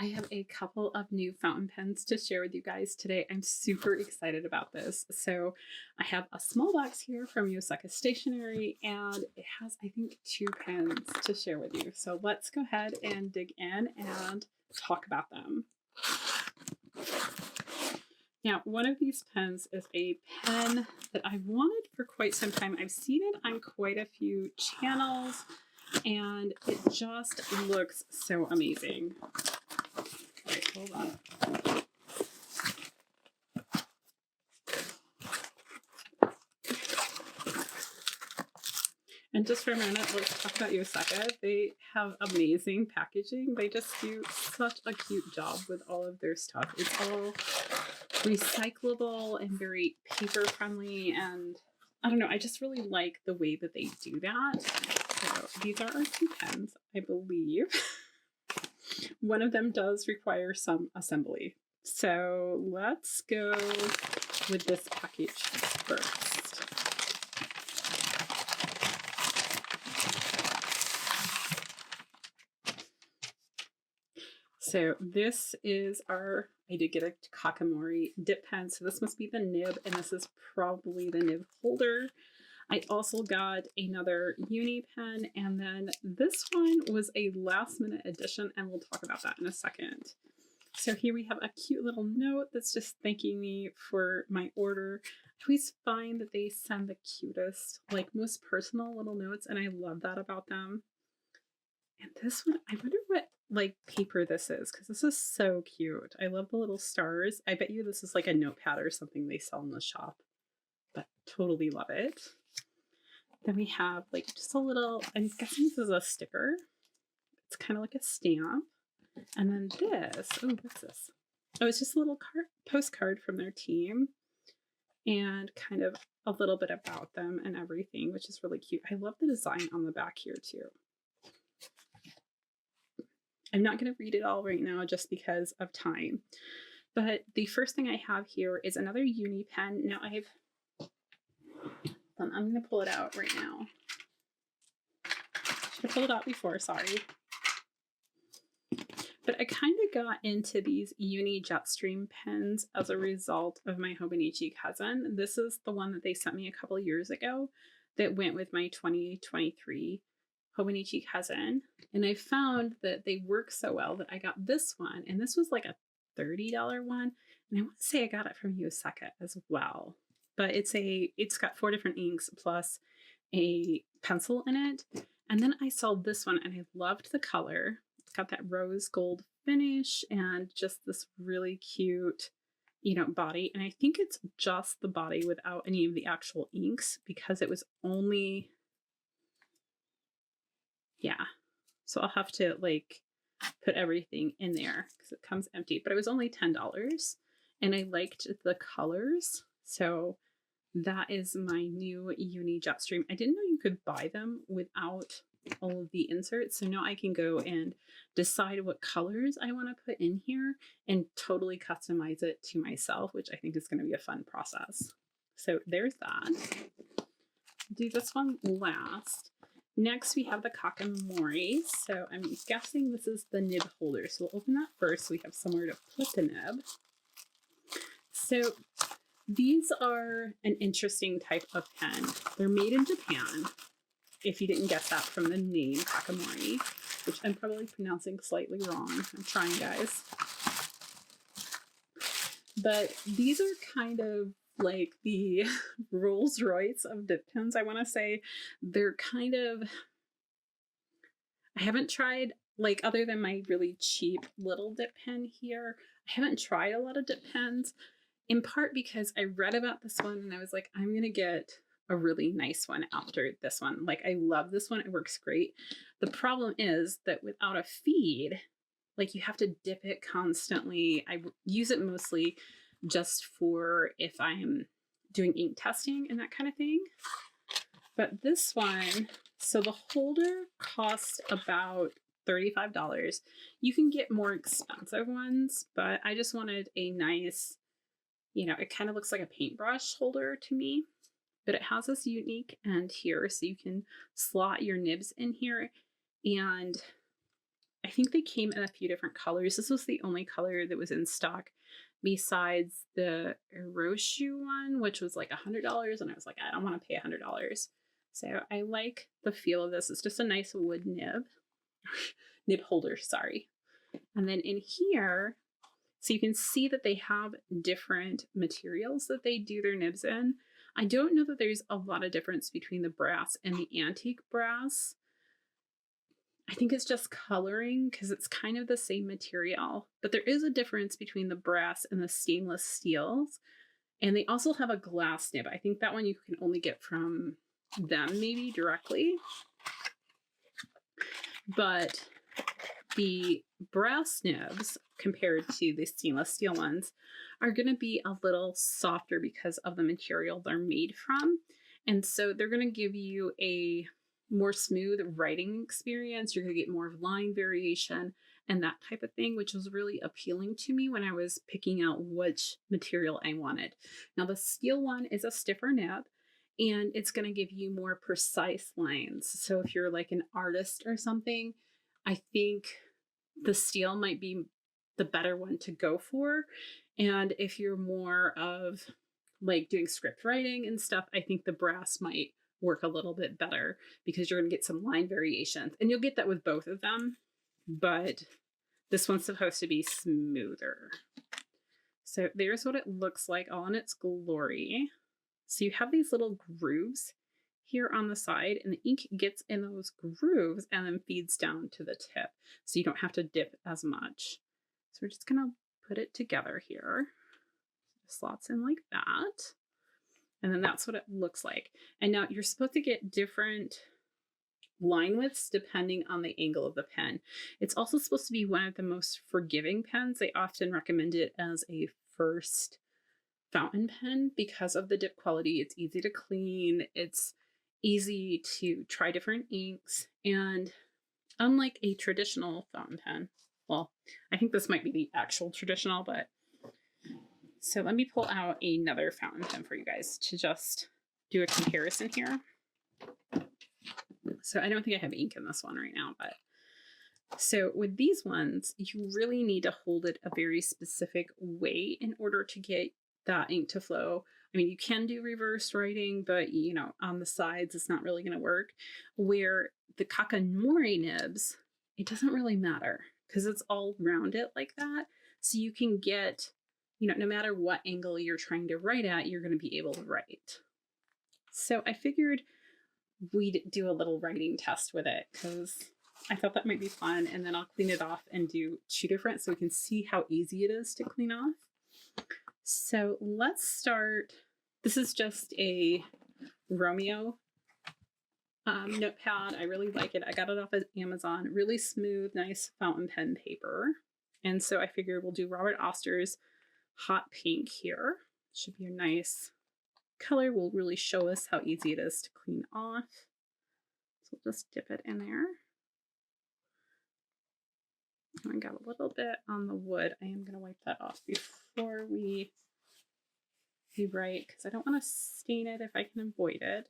I have a couple of new fountain pens to share with you guys today. I'm super excited about this. So I have a small box here from Yoseka Stationery, and it has, I think, 2 pens to share with you. So let's go ahead and dig in and talk about them. Now, one of these pens is a pen that I've wanted for quite some time. I've seen it on quite a few channels, and it just looks so amazing. Wait, hold on. And just for a minute, let's talk about Yoseka. They have amazing packaging. They just do such a cute job with all of their stuff. It's all recyclable and very paper friendly, and I don't know, I just really like the way that they do that. So these are our 2 pens, I believe. One of them does require some assembly. So let's go with this package first. So this is our, I did get a Kakimori dip pen, so this must be the nib, and this is probably the nib holder. I also got another uni pen, and then this one was a last minute addition, and we'll talk about that in a second. So here we have a cute little note that's just thanking me for my order. I always find that they send the cutest, like most personal little notes, and I love that about them. And this one, I wonder what like paper this is, because this is so cute. I love the little stars. I bet you this is like a notepad or something they sell in the shop, but totally love it. Then we have like just a little, I'm guessing this is a sticker. It's kind of like a stamp. And then this, oh, what's this? Oh, it's just a little postcard from their team and kind of a little bit about them and everything, which is really cute. I love the design on the back here too. I'm not going to read it all right now just because of time. But the first thing I have here is another uni pen. Now I'm going to pull it out right now. Should have pulled it out before, sorry. But I kind of got into these Uni Jetstream pens as a result of my Hobonichi cousin. This is the one that they sent me a couple of years ago that went with my 2023 Hobonichi cousin. And I found that they work so well that I got this one. And this was like a $30 one. And I want to say I got it from Yoseka as well. But it's got 4 different inks plus a pencil in it. And then I saw this one and I loved the color. It's got that rose gold finish and just this really cute, body. And I think it's just the body without any of the actual inks because it was only, yeah. So I'll have to like put everything in there because it comes empty, but it was only $10 and I liked the colors. So that is my new Uni Jetstream. I didn't know you could buy them without all of the inserts. So now I can go and decide what colors I want to put in here and totally customize it to myself, which I think is going to be a fun process. So there's that. Do this one last. Next, we have the Kakimori. So I'm guessing this is the nib holder. So we'll open that first so we have somewhere to put the nib. So these are an interesting type of pen. They're made in Japan, if you didn't guess that from the name Kakimori, which I'm probably pronouncing slightly wrong. I'm trying, guys. But these are kind of like the Rolls Royce of dip pens, I want to say. They're kind of, I haven't tried, like other than my really cheap little dip pen here, I haven't tried a lot of dip pens. In part because I read about this one and I was like, I'm going to get a really nice one after this one. Like, I love this one. It works great. The problem is that without a feed, like you have to dip it constantly. I use it mostly just for if I'm doing ink testing and that kind of thing. But this one, so the holder costs about $35. You can get more expensive ones, but I just wanted a nice, it kind of looks like a paintbrush holder to me, but it has this unique end here so you can slot your nibs in here. And I think they came in a few different colors. This was the only color that was in stock besides the Eroshu one, which was like $100. And I was like, I don't want to pay $100. So I like the feel of this. It's just a nice wood nib. Nib holder, sorry. And then in here, so you can see that they have different materials that they do their nibs in. I don't know that there's a lot of difference between the brass and the antique brass. I think it's just coloring because it's kind of the same material, but there is a difference between the brass and the stainless steels. And they also have a glass nib. I think that one you can only get from them maybe directly. But the brass nibs compared to the stainless steel ones are going to be a little softer because of the material they're made from. And so they're going to give you a more smooth writing experience. You're going to get more line variation and that type of thing, which was really appealing to me when I was picking out which material I wanted. Now the steel one is a stiffer nib and it's going to give you more precise lines. So if you're like an artist or something, I think the steel might be the better one to go for. And if you're more of like doing script writing and stuff, I think the brass might work a little bit better because you're going to get some line variations. And you'll get that with both of them, but this one's supposed to be smoother. So there's what it looks like all in its glory. So you have these little grooves here on the side, and the ink gets in those grooves and then feeds down to the tip. So you don't have to dip as much. So we're just gonna put it together here. Slots in like that. And then that's what it looks like. And now you're supposed to get different line widths depending on the angle of the pen. It's also supposed to be one of the most forgiving pens. They often recommend it as a first fountain pen because of the dip quality. It's easy to clean. It's easy to try different inks. And unlike a traditional fountain pen, well, I think this might be the actual traditional, but so let me pull out another fountain pen for you guys to just do a comparison here. So I don't think I have ink in this one right now, but so with these ones, you really need to hold it a very specific way in order to get that ink to flow. I mean, you can do reverse writing, but you know, on the sides, it's not really going to work. Where the Kakimori nibs, it doesn't really matter because it's all rounded like that. So you can get, you know, no matter what angle you're trying to write at, you're going to be able to write. So I figured we'd do a little writing test with it because I thought that might be fun. And then I'll clean it off and do two different so we can see how easy it is to clean off. So let's start. This is just a Romeo notepad. I really like it. I got it off of Amazon. Really smooth, nice fountain pen paper. And so I figured we'll do Robert Oster's hot pink here. Should be a nice color. Will really show us how easy it is to clean off. So we'll just dip it in there. And I got a little bit on the wood. I am going to wipe that off before we write because I don't want to stain it if I can avoid it.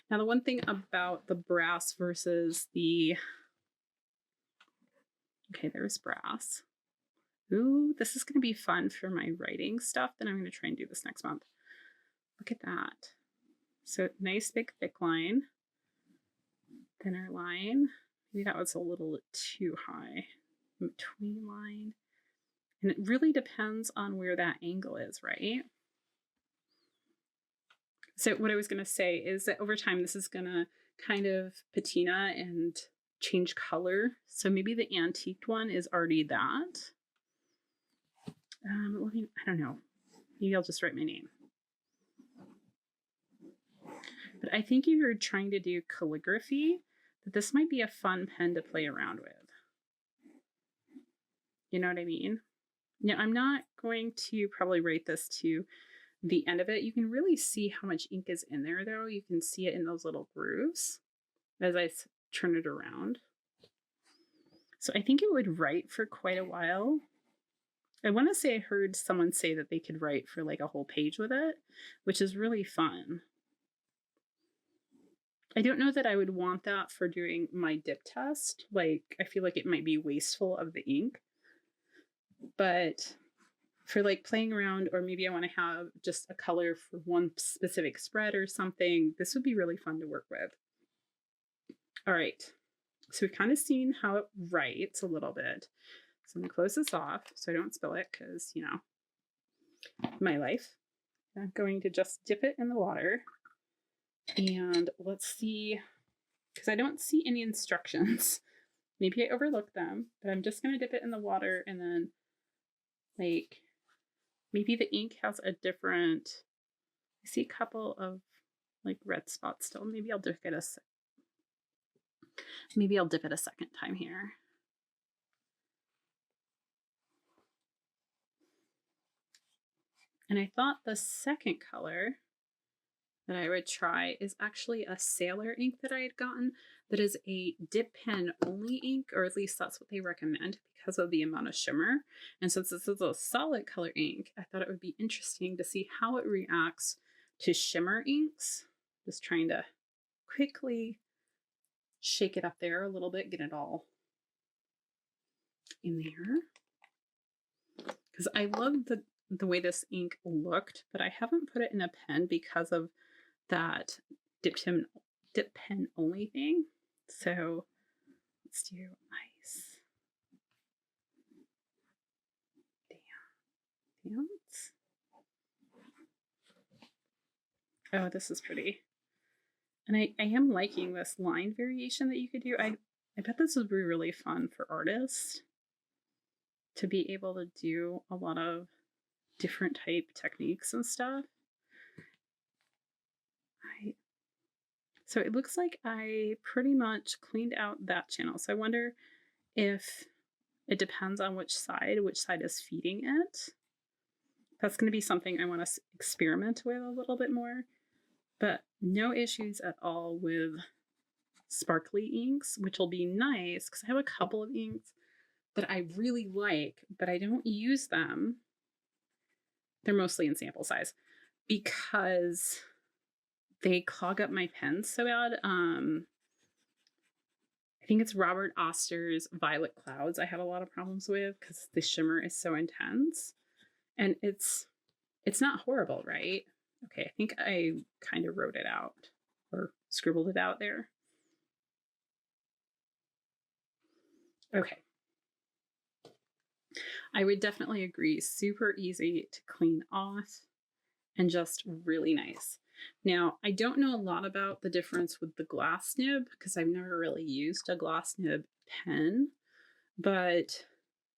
Now the one thing about the brass versus the, okay, there's brass. Ooh, this is going to be fun for my writing stuff. Then I'm going to try and do this next month. Look at that. So nice big thick line, thinner line. Maybe that was a little too high. In between line. And it really depends on where that angle is, right? So what I was going to say is that over time, this is going to kind of patina and change color. So maybe the antiqued one is already that. I don't know. Maybe I'll just write my name. But I think if you're trying to do calligraphy, that this might be a fun pen to play around with. You know what I mean? Now, I'm not going to probably write this to the end of it. You can really see how much ink is in there, though. You can see it in those little grooves as I turn it around. So I think it would write for quite a while. I want to say I heard someone say that they could write for like a whole page with it, which is really fun. I don't know that I would want that for doing my dip test. Like, I feel like it might be wasteful of the ink. But for like playing around, or maybe I want to have just a color for one specific spread or something, this would be really fun to work with. All right. So we've kind of seen how it writes a little bit. So I'm going to close this off so I don't spill it because, you know, my life. I'm going to just dip it in the water. And let's see, because I don't see any instructions. Maybe I overlooked them, but I'm just going to dip it in the water and then, like, maybe the ink has a different, I see a couple of, like, red spots still. Maybe I'll dip it a second time here. And I thought the second color that I would try is actually a Sailor ink that I had gotten that is a dip pen only ink, or at least that's what they recommend because of the amount of shimmer. And since this is a solid color ink, I thought it would be interesting to see how it reacts to shimmer inks. Just trying to quickly shake it up there a little bit, get it all in there. Because I love the way this ink looked, but I haven't put it in a pen because of that dip pen only thing. So let's do ice. Dance. Oh, this is pretty. And I am liking this line variation that you could do. I bet this would be really fun for artists to be able to do a lot of different type techniques and stuff. So it looks like I pretty much cleaned out that channel. So I wonder if it depends on which side is feeding it. That's going to be something I want to experiment with a little bit more. But no issues at all with sparkly inks, which will be nice because I have a couple of inks that I really like, but I don't use them. They're mostly in sample size because they clog up my pens so bad. I think it's Robert Oster's Violet Clouds I have a lot of problems with because the shimmer is so intense. And it's not horrible, right? Okay, I think I kind of wrote it out or scribbled it out there. Okay. I would definitely agree. Super easy to clean off and just really nice. Now, I don't know a lot about the difference with the glass nib because I've never really used a glass nib pen, but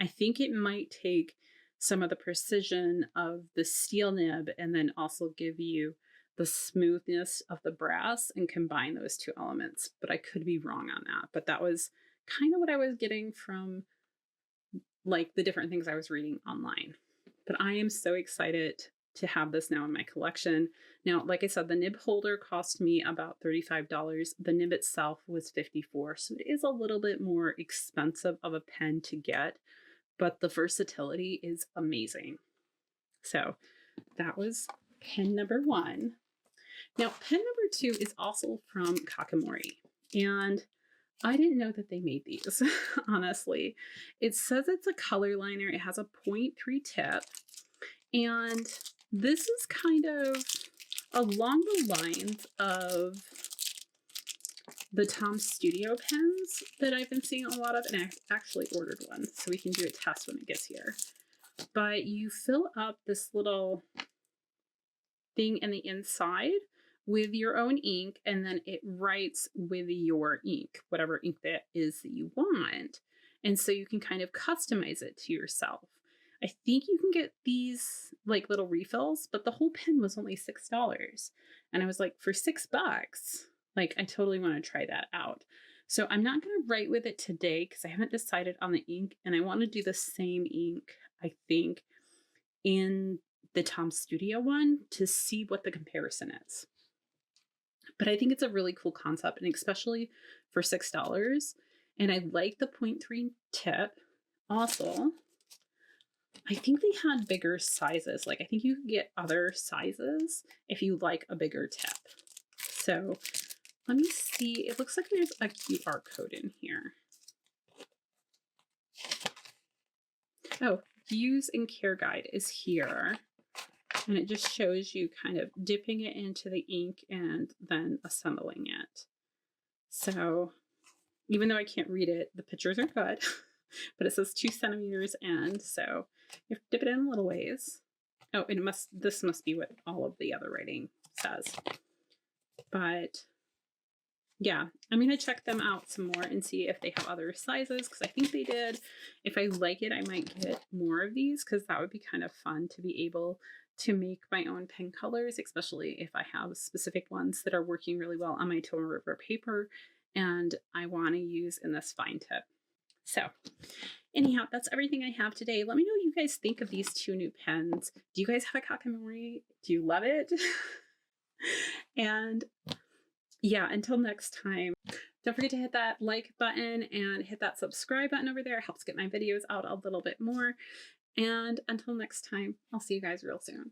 I think it might take some of the precision of the steel nib and then also give you the smoothness of the brass and combine those two elements. But I could be wrong on that. But that was kind of what I was getting from like the different things I was reading online. But I am so excited to have this now in my collection. Now, like I said, the nib holder cost me about $35. The nib itself was $54. So it is a little bit more expensive of a pen to get, but the versatility is amazing. So that was pen number one. Now, pen number two is also from Kakimori. And I didn't know that they made these, honestly. It says it's a color liner. It has a 0.3 tip. And this is kind of along the lines of the Tom Studio pens that I've been seeing a lot of. And I actually ordered one, so we can do a test when it gets here. But you fill up this little thing in the inside with your own ink, and then it writes with your ink, whatever ink that is that you want. And so you can kind of customize it to yourself. I think you can get these like little refills, but the whole pen was only $6. And I was like, for $6, like I totally want to try that out. So I'm not going to write with it today because I haven't decided on the ink, and I want to do the same ink, I think, in the Tom Studio one to see what the comparison is. But I think it's a really cool concept, and especially for $6. And I like the 0.3 tip. Also, I think they had bigger sizes. Like I think you can get other sizes if you like a bigger tip. So Let me see. It looks like there's a QR code in here. Oh, use and care guide is here. And it just shows you kind of dipping it into the ink and then assembling it. So even though I can't read it, the pictures are good, but it says 2 centimeters in. So you have to dip it in a little ways. Oh, this must be what all of the other writing says. But yeah, I'm going to check them out some more and see if they have other sizes, because I think they did. If I like it, I might get more of these, because that would be kind of fun to be able to make my own pen colors, especially if I have specific ones that are working really well on my Tomo River paper and I want to use in this fine tip. So anyhow, that's everything I have today. Let me know what you guys think of these 2 new pens. Do you guys have a Kakimori? Do you love it? And yeah, until next time, don't forget to hit that like button and hit that subscribe button over there. It helps get my videos out a little bit more. And until next time, I'll see you guys real soon.